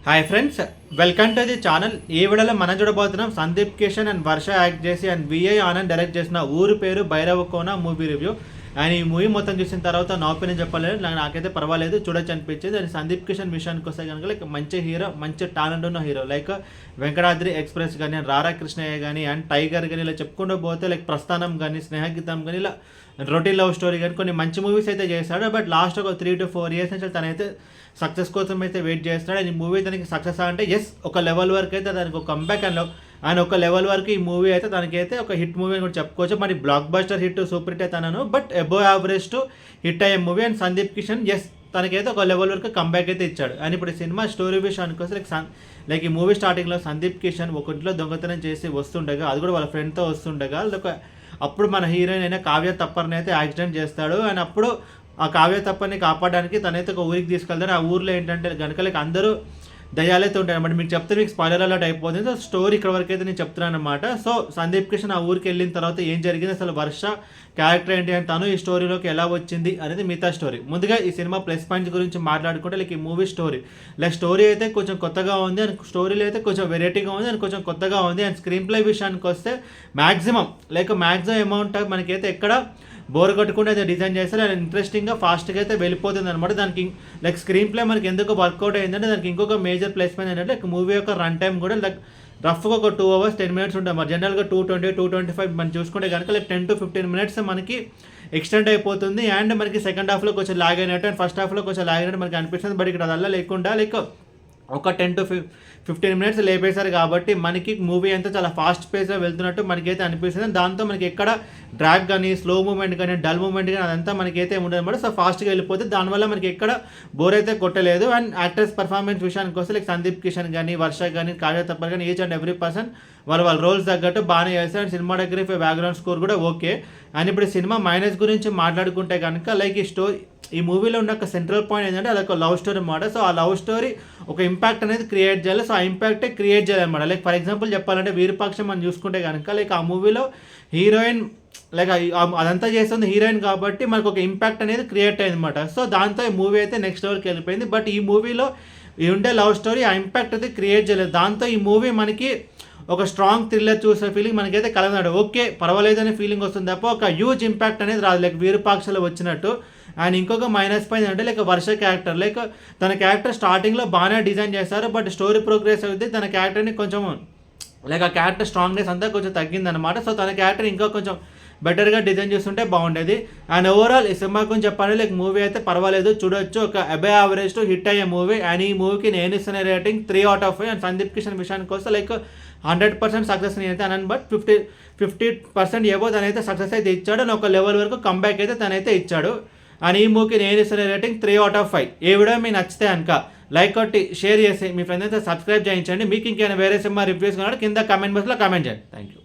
Hi friends, welcome to the channel. ఈ వీడియోలో మనం చూడబోతున్నాం Sandeep Kishan and Varsha act చేసి అండ్ విఐ ఆనంద్ డైరెక్ట్ చేసిన ఊరు పేరు భైరవ కోన మూవీ రివ్యూ. అండ్ ఈ మూవీ మొత్తం చూసిన తర్వాత నా ఒపీనియన్ చెప్పలేదు, నాకైతే పర్వాలేదు, చూడొచ్చు అనిపించింది. అండ్ సందీప్ కిషన్ విషయానికి వస్తే కనుక లైక్ మంచి హీరో, మంచి టాలెంట్ ఉన్న హీరో. లైక్ వెంకటాద్రి ఎక్స్ప్రెస్ కానీ, రారా కృష్ణయ్య కానీ, అండ్ టైగర్ కానీ, ఇలా చెప్పుకుంటూ పోతే లైక్ ప్రస్థానం కానీ, స్నేహగీతం కానీ, ఇలా రొటీన్ లవ్ స్టోరీ కానీ కొన్ని మంచి మూవీస్ అయితే చేశాడు. బట్ లాస్ట్ ఒక 3 to 4 years నుంచి తనైతే సక్సెస్ కోసం అయితే వెయిట్ చేస్తున్నాడు. అండ్ ఈ మూవీ తనకి సక్సెస్ అంటే ఎస్, ఒక లెవెల్ వరకు అయితే దానికి ఒక కంబ్యాక్ అండ్ ఒక లెవెల్ వరకు ఈ మూవీ అయితే తనకైతే ఒక హిట్ మూవీ అని కూడా చెప్పుకోవచ్చు. మరి blockbuster hit, super hit అయితే అన్నాను, but above average to hit అయ్యే మూవీ. అండ్ సందీప్ కిషన్ ఎస్, తనకైతే ఒక లెవెల్ వరకు కంబ్యాక్ అయితే ఇచ్చాడు. అండ్ ఇప్పుడు సినిమా స్టోరీ విషయానికి వస్తే లైక్ ఈ మూవీ స్టార్టింగ్లో సందీప్ కిషన్ ఒక ఇంట్లో దొంగతనం చేసి వస్తుండగా, అది కూడా వాళ్ళ ఫ్రెండ్తో వస్తుండగా, అప్పుడు మన హీరోయిన్ అయినా కావ్య తప్పర్ని అయితే యాక్సిడెంట్ చేస్తాడు. అండ్ అప్పుడు ఆ కావ్య తప్పని కాపాడడానికి తనైతే ఒక ఊరికి తీసుకెళ్తాడు. ఆ ఊర్లో ఏంటంటే కనుక లైక్ అందరూ దయ్యాలైతే ఉంటాయి అనమాట. మీకు చెప్తే మీకు స్పాయిలర్ అలర్ట్ అయిపోతుంది. సో స్టోరీ ఇక్కడ వరకు అయితే నేను చెప్తున్నాను అనమాట. సో సందీప్ కిషన్ ఆ ఊరికి వెళ్ళిన తర్వాత ఏం జరిగింది, అసలు వర్ష క్యారెక్టర్ ఏంటి, అని తను ఈ స్టోరీలోకి ఎలా వచ్చింది అనేది మిగతా స్టోరీ. ముందుగా ఈ సినిమా ప్లస్ పాయింట్స్ గురించి మాట్లాడుకుంటే లైక్ ఈ మూవీ స్టోరీ అయితే కొంచెం కొత్తగా ఉంది, అండ్ స్టోరీలో అయితే కొంచెం వెరైటీగా ఉంది, అండ్ కొంచెం కొత్తగా ఉంది. అండ్ స్క్రీన్ ప్లే విషయానికి వస్తే మ్యాక్సిమం అమౌంట్ మనకైతే ఎక్కడ బోర్ కొట్టుకుంటే అయితే డిజైన్ చేస్తారు. అండ్ ఇంట్రెస్టింగ్గా ఫాస్ట్గా అయితే వెళ్ళిపోతుంది అనమాట. దానికి లైక్ స్క్రీన్ ప్లే మనకి ఎందుకు వర్కౌట్ అయిందంటే దానికి ఇంకొక మేజర్ ప్లస్ పాయింట్ ఏంటంటే మూవీ యొక్క రన్ టైం కూడా లైక్ రఫ్గా ఒక 2 hours 10 minutes ఉంటుంది. మరి జనరల్గా 220, 225 మనం చూసుకుంటే కనుక లైక్ 10 to 15 minutes మనకి ఎక్స్టెండ్ అయిపోతుంది. అండ్ మనకి సెకండ్ హాఫ్లో కొంచెం లాగ్ అయినట్టు అండ్ ఫస్ట్ హాఫ్లో కొంచెం లాగ్ అయినట్టు మనకి అనిపిస్తుంది. బట్ ఇక్కడ అదల్లా లేకుండా లైక్ ఒక 10 to 15 minutes లేపేశారు కాబట్టి మనకి మూవీ అంతా చాలా ఫాస్ట్ పేస్లో వెళ్తున్నట్టు మనకైతే అనిపిస్తుంది. దాంతో మనకి ఎక్కడ డ్రాగ్ కానీ, స్లో మూమెంట్ కానీ, డల్ మూమెంట్ కానీ అదంతా మనకైతే ఉండదు అనమాట. సో ఫాస్ట్గా వెళ్ళిపోతే దానివల్ల మనకి ఎక్కడ బోర్ అయితే కొట్టలేదు. అండ్ యాక్టర్స్ పర్ఫార్మెన్స్ విషయానికి వస్తే లైక్ సందీప్ కిషన్ కానీ, వర్ష కానీ, కావ్య తప్పర్ కానీ, ఈచ్ అండ్ ఎవ్రీ పర్సన్ వాళ్ళ రోల్స్ తగ్గట్టు బాగానే చేస్తారు. అండ్ సినిమాటోగ్రఫీ, బ్యాక్గ్రౌండ్ స్కోర్ కూడా ఓకే. అండ్ ఇప్పుడు సినిమా మైనస్ గురించి మాట్లాడుకుంటే కనుక లైక్ ఈ మూవీలో ఉన్న ఒక సెంట్రల్ పాయింట్ ఏంటంటే అదొక లవ్ స్టోరీ అన్నమాట. సో ఆ లవ్ స్టోరీ ఒక ఇంపాక్ట్ అనేది క్రియేట్ చేయాలి. సో ఆ ఇంపాక్టే క్రియేట్ చేయాలన్నమాట. లైక్ ఫర్ ఎగ్జాంపుల్ చెప్పాలంటే వీరపాక్షం మనం చూసుకుంటే కనుక లైక్ ఆ మూవీలో హీరోయిన్ లైక్ అదంతా చేస్తుంది హీరోయిన్ కాబట్టి మనకు ఒక ఇంపాక్ట్ అనేది క్రియేట్ అయింది అనమాట. సో దాంతో ఈ మూవీ అయితే నెక్స్ట్ లెవెల్కి వెళ్ళిపోయింది. బట్ ఈ మూవీలో ఉండే లవ్ స్టోరీ ఆ ఇంపాక్ట్ అయితే క్రియేట్ చేయలేదు. దాంతో ఈ మూవీ మనకి ఒక స్ట్రాంగ్ థ్రిల్లర్ చూసే ఫీలింగ్ మనకైతే కలగనాడు. ఓకే పర్వాలేదు అనే ఫీలింగ్ వస్తుంది తప్ప ఒక హ్యూజ్ ఇంపాక్ట్ అనేది రాదు లైక్ వీరపాక్షలో వచ్చినట్టు. అండ్ ఇంకొక మైనస్ పాయింట్ అంటే లైక్ వర్ష క్యారెక్టర్, లైక్ తన క్యారెక్టర్ స్టార్టింగ్లో బాగానే డిజైన్ చేస్తారు. బట్ స్టోరీ ప్రోగ్రెస్ అయితే తన క్యారెక్టర్ని కొంచెం లైక్ ఆ క్యారెక్టర్ స్ట్రాంగ్నెస్ అంతా కొంచెం తగ్గిందనమాట. సో తన క్యారెక్టర్ ఇంకా కొంచెం బెటర్గా డిజైన్ చేస్తుంటే బాగుండేది. అండ్ ఓవరాల్ ఈ సినిమా గురించి చెప్పాలి లైక్ మూవీ అయితే పర్వాలేదు, చూడొచ్చు, ఒక అబోవ్ యావరేజ్ టు హిట్ అయ్యే మూవీ. అండ్ ఈ మూవీకి నేను ఇస్తున్న rating 3 out of 5. And Sandeep Kishan విషయానికి వస్తే లైక్ 100% సక్సెస్ నేనైతే అన్నాను. బట్ 50% ఏవో తనైతే సక్సెస్ అయితే ఇచ్చాడు. అండ్ ఒక లెవెల్ వరకు కంబ్యాక్ అయితే తనైతే ఇచ్చాడు. అండ్ ఈ మూవీకి నేను ఇస్తున్న rating 3 out of 5. A video మీకు నచ్చితే కనుక లైక్ కొట్టి షేర్ చేసి మీ ఫ్రెండ్స్ అయితే సబ్స్క్రైబ్ చేయించండి. మీకు ఇంకేమైనా వేరే సినిమా రివ్యూస్ కావాలి కింద కామెంట్ బాక్స్లో కామెంట్ చేయండి. Thank you.